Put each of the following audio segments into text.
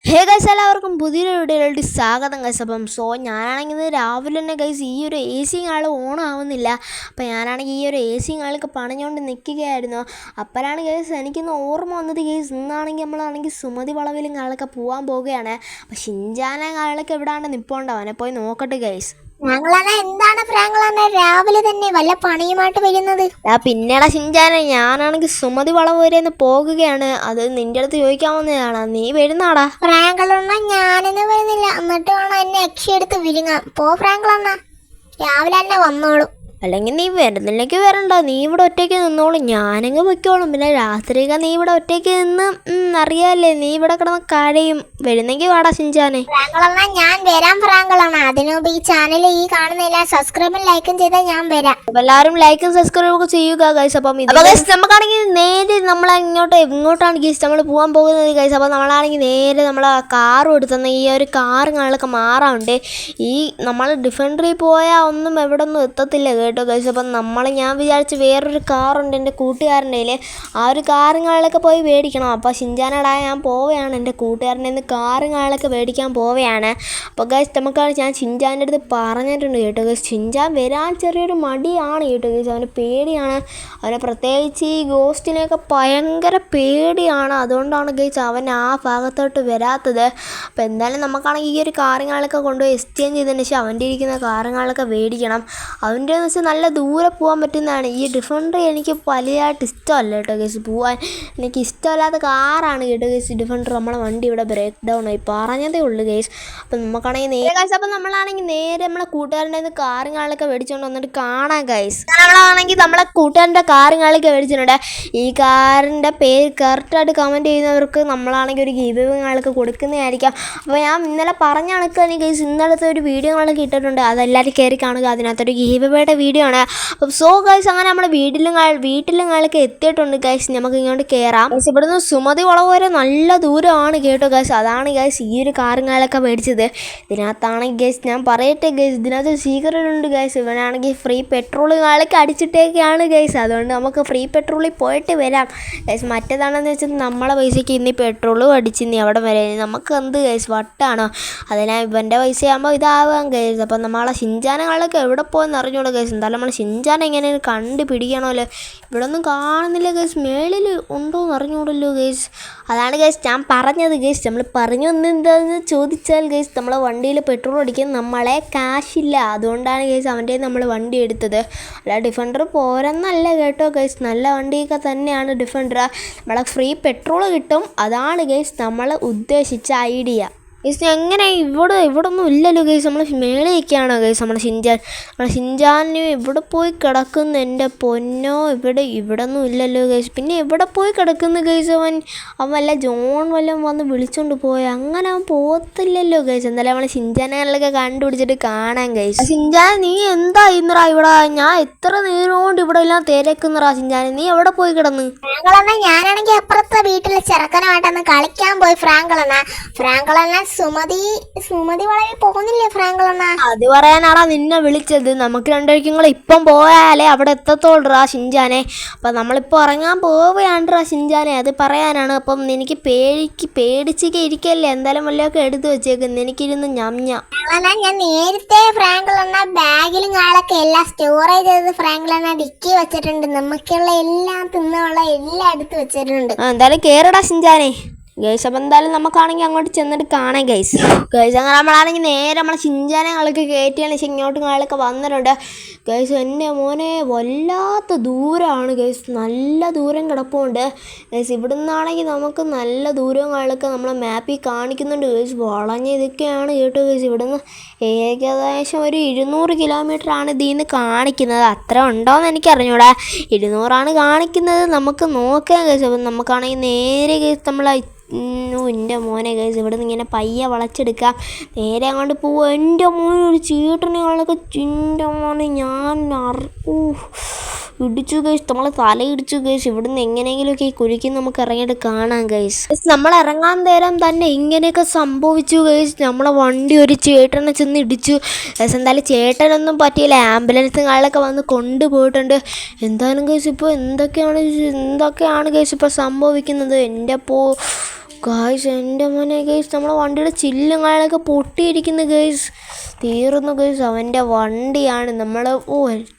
Hey guys, എല്ലാവർക്കും പുതിയൊരു വീഡിയോയിലോട്ട് സ്വാഗതം ഗൈസ്. ഞാനാണെങ്കിൽ രാവിലെ തന്നെ ഗൈസ് ഈ ഒരു എ സി ആൾ ഓൺ ആവുന്നില്ല. അപ്പോൾ ഞാനാണെങ്കിൽ ഈ ഒരു എ സി ആൾക്ക് പണിഞ്ഞുകൊണ്ട് നിൽക്കുകയായിരുന്നു. അപ്പോഴാണ് ഗൈസ് എനിക്കിന്ന് ഓർമ്മ വന്നത് ഗൈസ്, ഇന്നാണെങ്കിൽ നമ്മളാണെങ്കിൽ സുമതി വളവിലും ആളൊക്കെ പോകാൻ പോവുകയാണ്. അപ്പോൾ ഷിൻജാനെ ആളൊക്കെ എവിടെയാണ് നിൽപ്പുണ്ടാവും, അവനെ പോയി നോക്കട്ടെ ഗൈസ്. എന്താണ് ഫ്രാങ്കളാണ് രാവിലെ തന്നെ വല്ല പണിയുമായിട്ട് വരുന്നത്? പിന്നെടാ ഷിൻജാനെ, ഞാനാണെങ്കിൽ സുമതി വളവ് വരെ ഒന്ന് പോകുകയാണ്. അത് നിന്റെ അടുത്ത് ചോദിക്കാവുന്നതാണ്, നീ വരുന്നാടാ? ഫ്രാങ്കളണ്ണ ഞാനെന്ന് വരുന്നില്ല, എന്നിട്ട് വേണം എന്നെ എടുത്ത് വിരുങ്ങാം. പോ ഫ്രാങ്കളണ്ണ, രാവിലെ തന്നെ വന്നോളൂ. അല്ലെങ്കിൽ നീ വരുന്നില്ലെങ്കിൽ വരണ്ട, നീ ഇവിടെ ഒറ്റയ്ക്ക് നിന്നോളും, ഞാനങ്ങ് പൊയ്ക്കോളും. പിന്നെ രാത്രിയൊക്കെ നീ ഇവിടെ ഒറ്റയ്ക്ക് നിന്ന് അറിയാല്ലേ, നീ ഇവിടെ കിടന്ന് കരയും. വരുന്നെങ്കിൽ വാടാ ഷിൻജാനെ. ഫ്രാങ്കളണ്ണ ഞാൻ വരാം ഫ്രാങ്കളണ്ണ. അതിനുമുമ്പ് ഈ ചാനൽ ഈ കാണുന്നില്ല സബ്സ്ക്രൈബും ലൈക്കും ചെയ്താൽ ഞാൻ വരാം. അപ്പൊ എല്ലാവരും ലൈക്കും സബ്സ്ക്രൈബും ഒക്കെ ചെയ്യുക ഗൈസ്. അപ്പം നമുക്കാണെങ്കിൽ നേരെ ഇങ്ങോട്ടാണ് ഗൈസ് നമ്മൾ പോകാൻ പോകുന്നത് ഗൈസ്. അപ്പം നമ്മളാണെങ്കിൽ നേരെ നമ്മളെ കാറും എടുത്തുന്ന ഈ ഒരു കാറുകളൊക്കെ മാറാറുണ്ട്. ഈ നമ്മൾ ഡിഫൻഡറിൽ പോയാൽ ഒന്നും എവിടെ ഒന്നും എത്തത്തില്ല കേട്ടോ ഗൈസ്. അപ്പം ഞാൻ വിചാരിച്ച് വേറൊരു കാറുണ്ട് എൻ്റെ കൂട്ടുകാരൻ്റെ കയ്യിൽ, ആ ഒരു കാറുകളിലൊക്കെ പോയി മേടിക്കണം. അപ്പോൾ ഷിൻജാനടാ ഞാൻ പോവുകയാണ്, എൻ്റെ കൂട്ടുകാരൻ്റെ നിന്ന് കാറുകളിലൊക്കെ മേടിക്കാൻ പോവുകയാണ്. അപ്പോൾ ഗൈസ് ഞാൻ ഷിൻജാൻ്റെ അടുത്ത് പറഞ്ഞിട്ടുണ്ട് കേട്ടോ ഗൈസ്. ഷിൻജാൻ വരാൻ ചെറിയൊരു മടിയാണ് കേട്ടോ ഗൈസ്, അവന് പേടിയാണ്. അവനെ പ്രത്യേകിച്ച് ഈ ഗോസ്റ്റിനെയൊക്കെ ഭയങ്കര പേടിയാണ്. അതുകൊണ്ടാണ് ഗൈസ് അവൻ ആ ഭാഗത്തോട്ട് വരാത്തത്. അപ്പോൾ എന്തായാലും നമുക്കാണെങ്കിൽ ഈ ഒരു കാറുകളൊക്കെ കൊണ്ടുപോയി എക്സ്ചേഞ്ച് ചെയ്തതിന് ശേഷം അവൻ്റെ ഇരിക്കുന്ന കാറുകളൊക്കെ മേടിക്കണം. അവൻ്റെ എന്ന് വെച്ചാൽ നല്ല ദൂരെ പോകാൻ പറ്റുന്നതാണ്. ഈ ഡിഫൻഡർ എനിക്ക് വലിയതായിട്ട് ഇഷ്ടമല്ല കേട്ടോ ഗൈസ്, പോകാൻ എനിക്ക് ഇഷ്ടമല്ലാത്ത കാറാണ് കേട്ടോ ഗൈസ് ഡിഫൻഡർ. നമ്മളെ വണ്ടി ഇവിടെ ബ്രേക്ക് ഡൗൺ ആയി, പറഞ്ഞതേ ഉള്ളൂ ഗൈസ്. അപ്പം നമുക്കാണെങ്കിൽ നേരെ ഗൈസ്, അപ്പം നമ്മളാണെങ്കിൽ നേരെ നമ്മളെ കൂട്ടുകാരൻ്റെ കാറുകളൊക്കെ മേടിച്ചുകൊണ്ട് വന്നിട്ട് കാണാം ഗൈസ്. നമ്മളാണെങ്കിൽ നമ്മളെ കൂട്ടുകാരൻ്റെ കാറുകളൊക്കെ മേടിച്ചിട്ടുണ്ട്. ഈ കാറിൻ്റെ പേര് കറക്റ്റായിട്ട് കമൻറ്റ് ചെയ്യുന്നവർക്ക് നമ്മളാണെങ്കിൽ ഒരു ഗിഫ്റ്റുകളൊക്കെ കൊടുക്കുന്നതായിരിക്കാം. അപ്പോൾ ഞാൻ ഇന്നലെ പറഞ്ഞ കണക്കാണ് ഗൈസ്, ഇന്നലത്തെ ഒരു വീഡിയോകളൊക്കെ ഇട്ടിട്ടുണ്ട്, അതെല്ലാവരും കയറി കാണുക. അതിനകത്തൊരു ഗിഫ്റ്റ് വീഡിയോ ആണ്. അപ്പം ഗൈസ് അങ്ങനെ നമ്മുടെ വീട്ടിലും എത്തിയിട്ടുണ്ട് ഗൈസ്. നമുക്ക് ഇങ്ങോട്ട് കയറാം. ഇവിടുന്ന് സുമതി വളവ് വരെ നല്ല ദൂരമാണ് കേട്ടോ ഗൈസ്. അതാണ് ഗൈസ് ഈ ഒരു കാറുകളൊക്കെ മേടിച്ചത്. ഇതിനകത്താണെങ്കിൽ ഗൈസ് ഞാൻ പറയട്ടെ ഗൈസ്, ഇതിനകത്ത് സീക്രട്ട് ഉണ്ട് ഗൈസ്. ഇവനാണെങ്കിൽ ഫ്രീ പെട്രോളുകളൊക്കെ അടിച്ചിട്ടേക്കാണ് ഗൈസ്. അതുകൊണ്ട് നമുക്ക് ഫ്രീ പെട്രോളിൽ പോയിട്ട് വരാം ഗൈസ്. മറ്റേതാണെന്ന് വെച്ചാൽ നമ്മളെ പൈസയ്ക്ക് ഇനി പെട്രോളും അടിച്ച് ഇനി അവിടെ വരെ നമുക്ക് എന്ത് ഗൈസ് വട്ടാണോ? അതിനാൽ ഇവൻ്റെ പൈസ ആകുമ്പോൾ ഇതാവാം ഗൈസ്. അപ്പം നമ്മളെ ഷിൻജാനകളൊക്കെ എവിടെ പോയെന്ന് അറിഞ്ഞൂടെ ഗൈസ്. എന്തായാലും നമ്മൾ ഷിൻജാൻ എങ്ങനെ കണ്ടുപിടിക്കണമല്ലോ. ഇവിടെ ഒന്നും കാണുന്നില്ല ഗൈസ്, മേളിൽ ഉണ്ടോ എന്ന് അറിഞ്ഞൂടല്ലോ ഗൈസ്. അതാണ് ഗൈസ് ഞാൻ പറഞ്ഞത് ഗൈസ്. നമ്മൾ പറഞ്ഞു എന്താണെന്ന് ചോദിച്ചാൽ ഗൈസ്, നമ്മളെ വണ്ടിയിൽ പെട്രോൾ അടിക്കാൻ നമ്മളെ കാശില്ല. അതുകൊണ്ടാണ് ഗൈസ് അവൻ്റെ നമ്മൾ വണ്ടി എടുത്തത്. അല്ല ഡിഫൻഡർ പോരെന്നല്ല കേട്ടോ ഗൈസ്, നല്ല വണ്ടിയൊക്കെ തന്നെയാണ് ഡിഫൻഡർ. നമ്മളെ ഫ്രീ പെട്രോൾ കിട്ടും, അതാണ് ഗൈസ് നമ്മൾ ഉദ്ദേശിച്ച ഐഡിയ ഗൈസ്. എങ്ങനെ ഇവിടെ ഒന്നും ഇല്ലല്ലോ ഗൈസ്, നമ്മൾ മേളിലേക്കാണോ ഗൈസ് നമ്മളെ ഷിൻജാന് ഇവിടെ പോയി കിടക്കുന്നു? എൻ്റെ പൊന്നോ, ഇവിടെ ഒന്നും ഇല്ലല്ലോ ഗൈസ്. പിന്നെ എവിടെ പോയി കിടക്കുന്നു ഗൈസ്? അവൻ വല്ല ജോൺ വല്ലതും വന്ന് വിളിച്ചോണ്ട് പോയ, അങ്ങനെ അവൻ പോകത്തില്ലല്ലോ ഗൈസ്. എന്തായാലും നമ്മളെ ഷിൻജാനൊക്കെ കണ്ടുപിടിച്ചിട്ട് കാണാൻ ഗൈസ്. ഷിൻജാൻ നീ എന്താ ഇന്നറാ ഇവിടെ? ഞാൻ എത്ര നേരം കൊണ്ട് ഇവിടെ എല്ലാം തിരക്കുന്നറാ ഷിൻജാൻ, നീ എവിടെ പോയി കിടന്ന്? ഞാനാണെങ്കിൽ അപ്പുറത്തെ വീട്ടിലെ ചെറുക്കനുമായിട്ടൊന്ന് കളിക്കാൻ പോയി ഫ്രാങ്കളണ്ണ. സുമതി വളവിൽ പോകുന്നില്ലേ ഫ്രാങ്കളണ്ണ? അത് പറയാനാടാ നിന്നെ വിളിച്ചത്. നമുക്ക് രണ്ടുപേർക്കും ഇപ്പം പോയാലേ അവിടെ എത്തത്തോളാ ഷിൻജാനെ. അപ്പം നമ്മളിപ്പോൾ ഇറങ്ങാൻ പോവുകയാണ്ടാ ഷിൻജാനെ, അത് പറയാനാണ്. അപ്പം എനിക്ക് പേടിച്ചൊക്കെ ഇരിക്കല്ലേ, എന്തായാലും വല്ലതൊക്കെ എടുത്തു വെച്ചേക്കുന്നു, എനിക്കിരുന്ന് ഞാൻ നേരത്തെ ഫ്രാങ്കളണ്ണ ബാഗിലും കാളൊക്കെ എല്ലാം സ്റ്റോറേജ് ചെയ്ത് ഫ്രാങ്കളണ്ണ ഡിക്കി വെച്ചിട്ടുണ്ട്. നമുക്കുള്ള എല്ലാം തിന്നുള്ള എല്ലാം എടുത്ത് വെച്ചിട്ടുണ്ട്. എന്തായാലും കേറടാ ഷിൻജാനെ ഗൈസ്. അപ്പം എന്തായാലും നമുക്കാണെങ്കിൽ അങ്ങോട്ട് ചെന്നിട്ട് കാണാം ഗൈസ്. അങ്ങനെ നമ്മളാണെങ്കിൽ നേരെ നമ്മളെ ഷിൻജാനകളൊക്കെ കയറ്റിയാണ് ഇങ്ങോട്ടും വന്നിട്ടുണ്ട് ഗൈസ്. എൻ്റെ മോനെ വല്ലാത്ത ദൂരമാണ് ഗൈസ്, നല്ല ദൂരം കിടപ്പുണ്ട് ഗൈസ്. ഇവിടെ നിന്നാണെങ്കിൽ നമുക്ക് നല്ല ദൂരങ്ങളൊക്കെ നമ്മളെ മാപ്പിൽ കാണിക്കുന്നുണ്ട് ഗൈസ്. വളഞ്ഞ ഇതൊക്കെയാണ് കേട്ടോ ഗൈസ്. ഇവിടുന്ന് ഏകദേശം ഒരു 200 കിലോമീറ്ററാണ് ഇതിൽ നിന്ന് കാണിക്കുന്നത്. അത്ര ഉണ്ടോയെന്ന് എനിക്കറിഞ്ഞൂടാ, 200 കാണിക്കുന്നത്. നമുക്ക് നോക്കാം ഗൈസ്. അപ്പം നമുക്കാണെങ്കിൽ നേരെ ഗൈസ് നമ്മളെ എൻ്റെ മോനെ ഗൈസ് ഇവിടെ നിന്ന് ഇങ്ങനെ പയ്യെ വളച്ചെടുക്കാം, നേരെ അങ്ങോട്ട് പോവുക. എൻ്റെ മോനെ ഒരു ചീട്ടനുകളൊക്കെ എൻ്റെ മോനെ ഞാൻ ഇടിച്ചു ഗൈസ്, നമ്മളെ തല ഇടിച്ചു ഗൈസ്. ഇവിടുന്ന് എങ്ങനെയെങ്കിലുമൊക്കെ ഈ കുഴിക്ക് നമുക്ക് ഇറങ്ങിയിട്ട് കാണാം ഗൈസ്. നമ്മൾ ഇറങ്ങാൻ നേരം തന്നെ ഇങ്ങനെയൊക്കെ സംഭവിച്ചു ഗൈസ്. നമ്മളെ വണ്ടി ഒരു ചേട്ടനെ ചെന്ന് ഇടിച്ചു ഗൈസ്. എന്തായാലും ചേട്ടനൊന്നും പറ്റിയില്ല, ആംബുലൻസുകളിലൊക്കെ വന്ന് കൊണ്ടുപോയിട്ടുണ്ട്. എന്തായാലും ഗൈസ് ഇപ്പോൾ എന്തൊക്കെയാണ് ഗൈസ് ഇപ്പോൾ സംഭവിക്കുന്നത്? എൻ്റെ ഗൈസ് എൻ്റെ മോനെ ഗൈസ് നമ്മളെ വണ്ടിയുടെ ചില്ലും കാലൊക്കെ പൊട്ടിയിരിക്കുന്നു ഗൈസ്. തീർന്നു ഗൈസ്, അവൻ്റെ വണ്ടിയാണ്. നമ്മൾ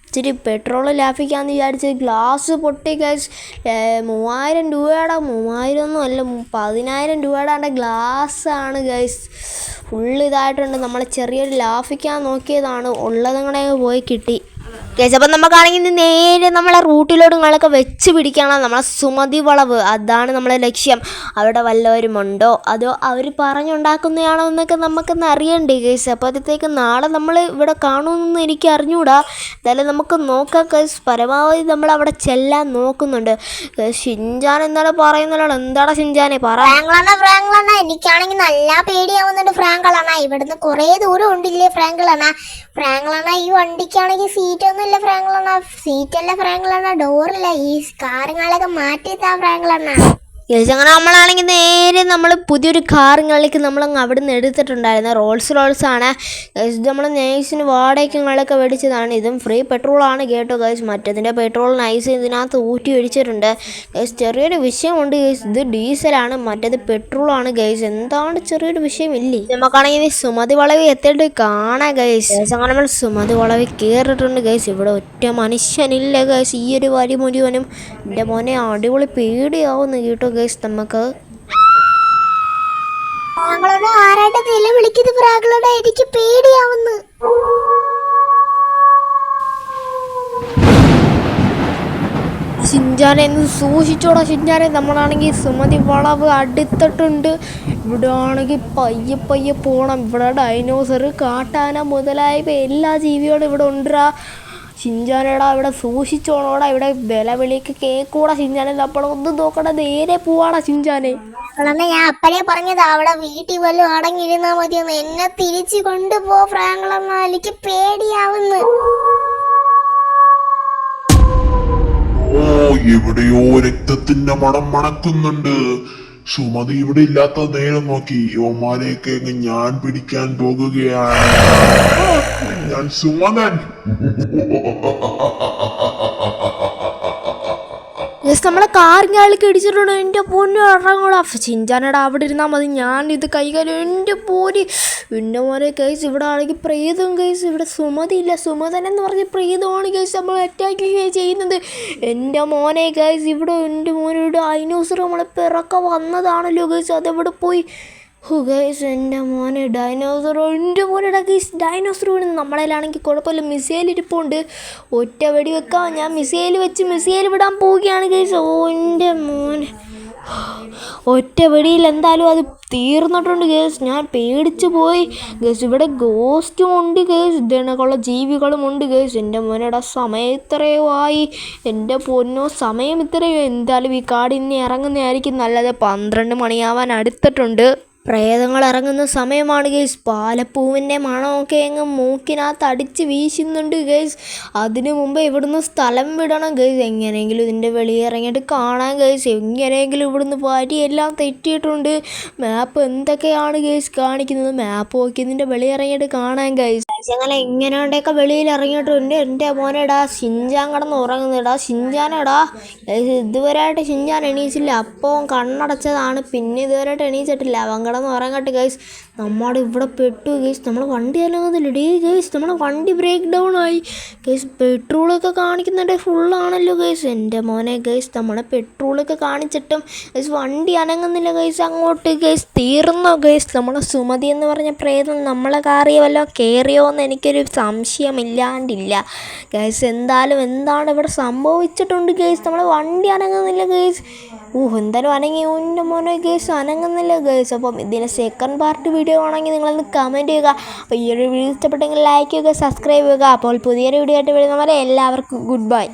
ഇച്ചിരി പെട്രോൾ ലാഭിക്കാമെന്ന് വിചാരിച്ച് ഗ്ലാസ് പൊട്ടി ഗൈസ്. 3000 രൂപയുടെ, 3000 ഒന്നും അല്ല, 10000 രൂപയുടെ ഗ്ലാസ്സാണ് ഗൈസ്. ഫുള്ള് ഇതായിട്ടുണ്ട്. നമ്മൾ ചെറിയൊരു ലാഭിക്കാൻ നോക്കിയതാണ്, ഉള്ളതങ്ങനെ പോയി കിട്ടി ഗൈസ്. അപ്പം നമുക്കാണെങ്കിൽ നേരെ നമ്മളെ റൂട്ടിലോട്ട് നിങ്ങളൊക്കെ വെച്ച് പിടിക്കണം. നമ്മളെ സുമതി വളവ്, അതാണ് നമ്മളെ ലക്ഷ്യം. അവിടെ വല്ലവരുമുണ്ടോ അതോ അവർ പറഞ്ഞുണ്ടാക്കുന്നതാണോ എന്നൊക്കെ നമുക്കൊന്ന് അറിയണ്ടേ ഗൈസ്. അപ്പോൾ അപ്പോഴത്തേക്ക് നാളെ നമ്മൾ ഇവിടെ കാണുമെന്നൊന്നും എനിക്ക് അറിഞ്ഞുകൂടാ. എന്തായാലും നമുക്ക് നോക്കാം ഗൈസ്. പരമാവധി നമ്മൾ അവിടെ ചെല്ലാൻ നോക്കുന്നുണ്ട്. ഷിൻജാൻ എന്താണ് പറയുന്നല്ലോ? എന്താണ് ഷിൻജാനെ പറ? ഫ്രാങ്കളാണ്, എനിക്കാണെങ്കിൽ നല്ല പേടിയാവുന്നുണ്ട് ഫ്രാങ്കളാണ്. ഇവിടുന്ന് കുറേ ദൂരം ഉണ്ടില്ലേ ഫ്രാങ്കളാണ്. ഈ വണ്ടിക്കാണെങ്കിൽ സീറ്റൊന്നും ഇല്ല ഫ്രാങ്കളാണ്. സീറ്റല്ല ഫ്രാങ്കളാണ്, ഡോറില്ല. ഈ കാറുകളൊക്കെ മാറ്റിത്താ ഫ്രാങ്കളാണ്. ഗൈസ് അങ്ങനെ നമ്മളാണെങ്കിൽ നേരെ നമ്മൾ പുതിയൊരു കാറുകളിലേക്ക് നമ്മളങ്ങ് അവിടെ നിന്ന് എടുത്തിട്ടുണ്ടായിരുന്നു. റോൾസ് ആണ് ഗൈസ്. ഇത് നമ്മൾ നൈസിന് വാടകയ്ക്കുകളൊക്കെ മേടിച്ചതാണ്. ഇതും ഫ്രീ പെട്രോളാണ് കേട്ടോ ഗൈസ്. മറ്റേതിൻ്റെ പെട്രോൾ നൈസ് ഇതിനകത്ത് ഊറ്റി ഒഴിച്ചിട്ടുണ്ട് ഗൈസ്. ചെറിയൊരു വിഷയമുണ്ട് ഗൈസ്, ഇത് ഡീസലാണ്, മറ്റേത് പെട്രോളാണ് ഗൈസ്. എന്താണ് ചെറിയൊരു വിഷയമില്ലേ? നമുക്കാണെങ്കിൽ സുമതി വളവ് എത്തിയിട്ട് കാണാം ഗൈസ്. അങ്ങനെ നമ്മൾ സുമതി വളവിൽ കയറിയിട്ടുണ്ട് ഗൈസ്. ഇവിടെ ഒറ്റ മനുഷ്യനില്ല ഗൈസ്. ഈ ഒരു വരി മുഴുവനും എൻ്റെ മോനെ അടിപൊളി പേടിയാവുന്നു കേട്ടോ ഗൈസ്. നമുക്ക് ആരായിട്ട് വിളിക്കുന്നത് ഫ്രാങ്കളോടെ, എനിക്ക് പേടിയാവുന്നു. ഷിൻജാനെ ഒന്ന് സൂക്ഷിച്ചോടാ ഷിൻജാനെ. നമ്മളാണെങ്കിൽ സുമതി വളവ് അടുത്തിട്ടുണ്ട്. ഇവിടെ ആണെങ്കിൽ പയ്യെ പോകണം. ഇവിടെ ഡൈനോസർ, കാട്ടാന മുതലായ എല്ലാ ജീവികളും ഇവിടെ ഉണ്ടാ. ഷിൻജാനേടാ ഇവിടെ സൂക്ഷിച്ചോണോടാ. ഇവിടെ വിലവിളിക്ക് കേക്കൂടാ ഷിൻജാനെ. നമ്മളൊന്നും നോക്കണ്ട, നേരെ പോവാടാ ഷിൻജാനെ. ഞാൻ അപ്പഴേ പറഞ്ഞത് അവിടെ വീട്ടിൽ വല്ലതും അടങ്ങിയിരുന്നാ മതിയെന്ന്. എന്നെ തിരിച്ചു കൊണ്ടുപോ ഫ്രാങ്കളമ്മ, എനിക്ക് പേടിയാവുന്നു. എവിടെയോ രക്തത്തിന്റെ മണം മണക്കുന്നുണ്ട്. സുമതി ഇവിടെ ഇല്ലാത്ത നേരം നോക്കി യോമാരെയൊക്കെ ഞാൻ പിടിക്കാൻ പോകുകയാണ്. ഞാൻ സുമതൻ. നമ്മളെ കാറിങ്ങാളിക്ക് ഇടിച്ചിട്ടുണ്ട്. എൻ്റെ പൊന്നു ഇറങ്ങൂടാ ഷിൻജാനടാ. അവിടെ ഇരുന്നാൽ മതി, ഞാൻ ഇത് കൈകാര്യം. എൻ്റെ പോരി എൻ്റെ മോനെ കേസ്. ഇവിടെ ആണെങ്കിൽ പ്രേതം കേസ്. ഇവിടെ സുമതി ഇല്ല, സുമതൻ എന്ന് പറഞ്ഞ പ്രേതമാണ് കേസ് നമ്മൾ അറ്റാക്ക് ചെയ്യുന്നത്. എൻ്റെ മോനെ കേസ്. ഇവിടെ എൻ്റെ മോനോട് ഡൈനോസർ നമ്മളെ പിറക്ക വന്നതാണല്ലോ കേസ്. അതെവിടെ പോയി? ഗൈസ് എൻ്റെ മോനെ ഡൈനോസർ, എൻ്റെ മോനെടാ ഗൈസ്. ഡൈനോസർ വീണ് നമ്മളതിലാണെങ്കിൽ കുഴപ്പമില്ല, മിസൈൽ ഇരിപ്പുണ്ട്. ഒറ്റ വെടി വെക്കാം. ഞാൻ മിസൈൽ വിടാൻ പോവുകയാണ് ഗൈസ്. ഓ എൻ്റെ മോനെ, ഒറ്റ വെടിയിൽ എന്തായാലും അത് തീർന്നിട്ടുണ്ട് ഗേസ്. ഞാൻ പേടിച്ചു പോയി ഗേസ്. ഇവിടെ ഗോസ്റ്റും ഉണ്ട് ഗേസ്, ഇതിനൊക്കെയുള്ള ജീവികളും ഉണ്ട് ഗേസ്. എൻ്റെ മോനെടാ സമയം ഇത്രയോ ആയി. എൻ്റെ പൊന്നോ സമയം ഇത്രയോ. എന്തായാലും ഈ കാട് ഇനി ഇറങ്ങുന്നതായിരിക്കും നല്ലത്. 12 മണിയാവാൻ അടുത്തിട്ടുണ്ട്. പ്രേതങ്ങൾ ഇറങ്ങുന്ന സമയമാണ് ഗേസ്. പാലപ്പൂവിൻ്റെ മണമൊക്കെ അങ്ങ് മൂക്കിനകത്ത് അടിച്ച് വീശുന്നുണ്ട് ഗേസ്. അതിനു മുമ്പ് ഇവിടുന്ന് സ്ഥലം വിടണം ഗേസ്. എങ്ങനെയെങ്കിലും ഇതിൻ്റെ വെളിയിറങ്ങിയിട്ട് കാണാൻ ഗേസ്. എങ്ങനെയെങ്കിലും ഇവിടുന്ന് വരിയെല്ലാം തെറ്റിയിട്ടുണ്ട്. മാപ്പ് എന്തൊക്കെയാണ് ഗേസ് കാണിക്കുന്നത്? മാപ്പ് നോക്കി ഇതിൻ്റെ വെളിയിറങ്ങിയിട്ട് കാണാൻ ഗേസ്. അങ്ങനെ എങ്ങനെയുണ്ടൊക്കെ വെളിയിൽ ഇറങ്ങിയിട്ടുണ്ട്. എൻ്റെ മോനെടാ ഷിൻജാൻ കിടന്ന് ഉറങ്ങുന്നടാ. ഷിൻജാനെടാ ഇതുവരെയായിട്ട് ഷിൻജാൻ എണീച്ചില്ല. അപ്പോൾ കണ്ണടച്ചതാണ്, പിന്നെ ഇതുവരെയായിട്ട് എണീച്ചിട്ടില്ല. അവൻ കിടന്ന് ഉറങ്ങട്ടെ ഗൈസ്. നമ്മുടെ ഇവിടെ പെട്ടു ഗൈസ്. നമ്മളെ വണ്ടി അനങ്ങുന്നില്ല ഡേ ഗൈസ്. നമ്മളെ വണ്ടി ബ്രേക്ക് ഡൗൺ ആയി ഗൈസ്. പെട്രോളൊക്കെ കാണിക്കുന്നുണ്ട് ഫുള്ളാണല്ലോ ഗൈസ്. എൻ്റെ മോനെ ഗൈസ്, നമ്മളെ പെട്രോളൊക്കെ കാണിച്ചിട്ടും ഗൈസ് വണ്ടി അനങ്ങുന്നില്ല ഗൈസ്. അങ്ങോട്ട് ഗൈസ് തീർന്നോ ഗൈസ്? നമ്മളെ സുമതി എന്ന് പറഞ്ഞ പ്രേതം നമ്മളെ കാറിയോ വല്ലോ കയറിയോ എന്ന് എനിക്കൊരു സംശയമില്ലാണ്ടില്ല ഗൈസ്. എന്തായാലും എന്താണ് ഇവിടെ സംഭവിച്ചിട്ടുണ്ട് ഗൈസ്? നമ്മളെ വണ്ടി അനങ്ങുന്നില്ല ഗൈസ്. എന്തായാലും അനങ്ങി. എൻ്റെ മോനെ ഗൈസ് അനങ്ങുന്നില്ല ഗൈസ്. അപ്പം ഇതിൻ്റെ സെക്കൻഡ് പാർട്ട് വീഡിയോ ആണെങ്കിൽ നിങ്ങളൊന്ന് കമൻറ്റ് ചെയ്യുക. അപ്പോൾ ഈ ഒരു വീഡിയോ ഇഷ്ടപ്പെട്ടെങ്കിൽ ലൈക്ക് ചെയ്യുക, സബ്സ്ക്രൈബ് ചെയ്യുക. അപ്പോൾ പുതിയൊരു വീഡിയോ ആയിട്ട് വരുന്നവരെ എല്ലാവർക്കും ഗുഡ് ബൈ.